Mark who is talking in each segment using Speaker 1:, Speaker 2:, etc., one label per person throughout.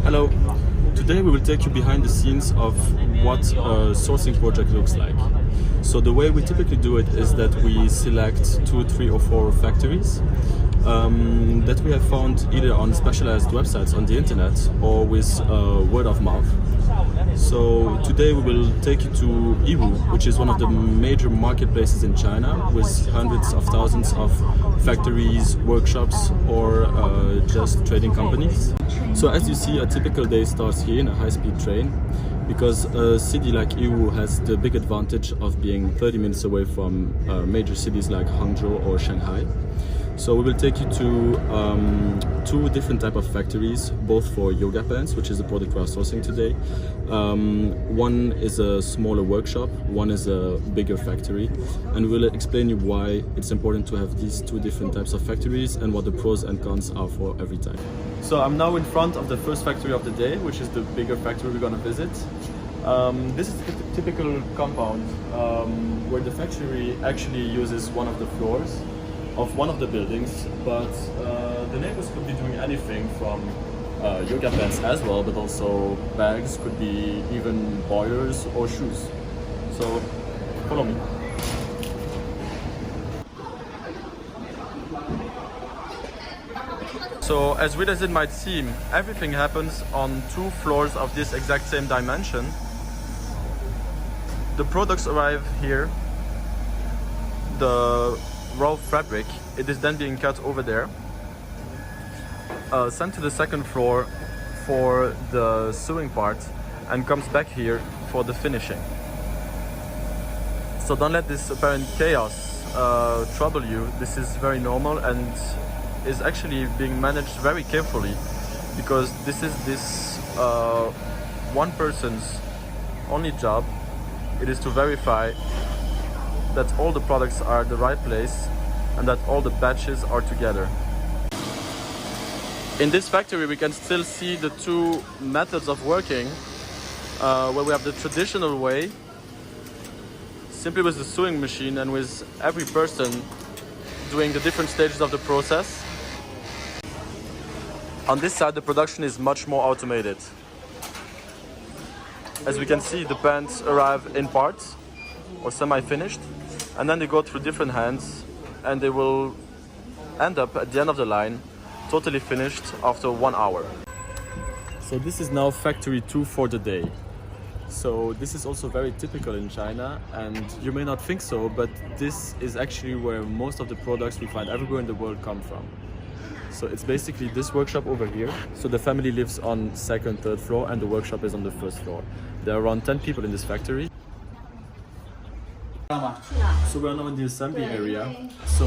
Speaker 1: Hello. Today we will take you behind the scenes of what a sourcing project looks like. So the way we typically do it is that we select 2, 3 or 4 factories that we have found either on specialized websites on the internet or with word of mouth. So today we will take you to Yiwu, which is one of the major marketplaces in China with hundreds of thousands of factories, workshops or just trading companies. So as you see, a typical day starts here in a high-speed train because a city like Yiwu has the big advantage of being 30 minutes away from major cities like Hangzhou or Shanghai. So we will take you to 2 different type of factories, both for yoga pants, which is the product we are sourcing today. One is a smaller workshop, one is a bigger factory, and we'll explain you why it's important to have these 2 different types of factories and what the pros and cons are for every type. So I'm now in front of the first factory of the day, which is the bigger factory we're going to visit. This is the typical compound where the factory actually uses one of the floors of one of the buildings, but the neighbors could be doing anything from yoga pants as well, but also bags, could be even boilers or shoes. So follow me. So as weird as it might seem, everything happens on 2 floors of this exact same dimension. The products arrive here, the raw fabric, it is then being cut over there, sent to the 2nd floor for the sewing part, and comes back here for the finishing. So don't let this apparent chaos trouble you. This is very normal and is actually being managed very carefully, because this is one person's only job. It is to verify that all the products are at the right place and that all the batches are together. In this factory we can still see the 2 methods of working, where we have the traditional way, simply with the sewing machine and with every person doing the different stages of the process. On this side the production is much more automated. As we can see, the pants arrive in parts or semi-finished, and then they go through different hands and they will end up at the end of the line totally finished after 1 hour. So this is now factory 2 for the day. So this is also very typical in China, and you may not think so, but this is actually where most of the products we find everywhere in the world come from. So it's basically this workshop over here. So the family lives on 2nd, 3rd floor and the workshop is on the 1st floor. There are around 10 people in this factory. So we are now in the assembly area. So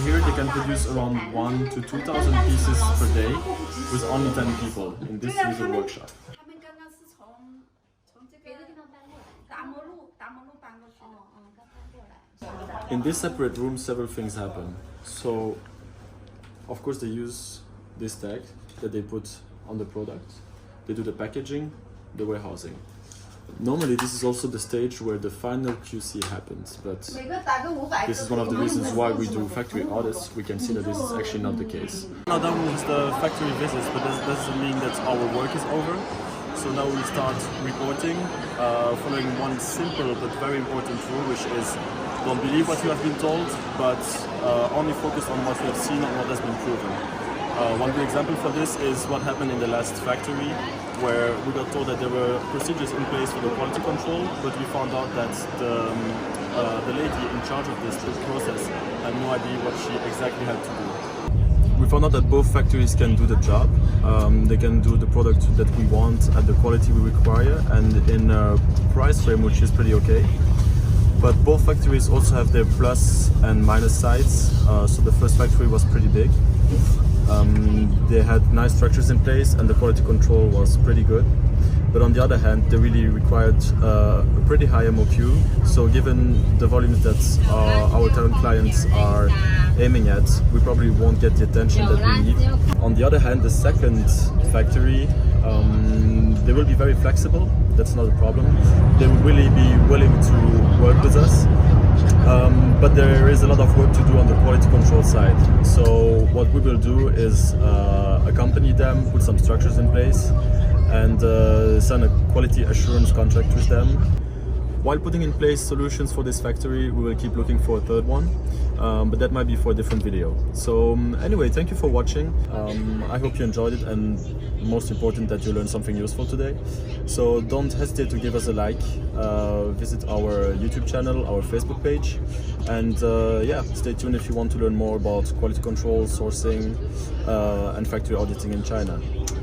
Speaker 1: here they can produce around 1,000 to 2,000 pieces per day with only 10 people in this usual workshop. In this separate room several things happen. So of course they use this tag that they put on the product. They do the packaging, the warehousing. Normally this is also the stage where the final QC happens, but this is one of the reasons why we do factory audits. We can see that this is actually not the case. Now done with the factory visits, but that doesn't mean that our work is over. So now we start reporting, following one simple but very important rule, which is don't believe what you have been told, but only focus on what you have seen and what has been proven. One good example for this is what happened in the last factory, where we got told that there were procedures in place for the quality control, but we found out that the lady in charge of this process had no idea what she exactly had to do. We found out that both factories can do the job. They can do the product that we want at the quality we require and in a price frame which is pretty okay. But both factories also have their plus and minus sides. So the first factory was pretty big. They had nice structures in place and the quality control was pretty good. But on the other hand, they really required a pretty high MOQ. So given the volumes that our talent clients are aiming at, we probably won't get the attention that we need. On the other hand, the second factory, they will be very flexible. That's not a problem. They will really be willing to work with us. but there is a lot of work to do on the quality control side. So what we will do is accompany them, put some structures in place, and sign a quality assurance contract with them. While putting in place solutions for this factory, we will keep looking for a third one, but that might be for a different video. So anyway, thank you for watching. I hope you enjoyed it, and most important, that you learned something useful today. So don't hesitate to give us a like, visit our YouTube channel, our Facebook page, and yeah, stay tuned if you want to learn more about quality control, sourcing, and factory auditing in China.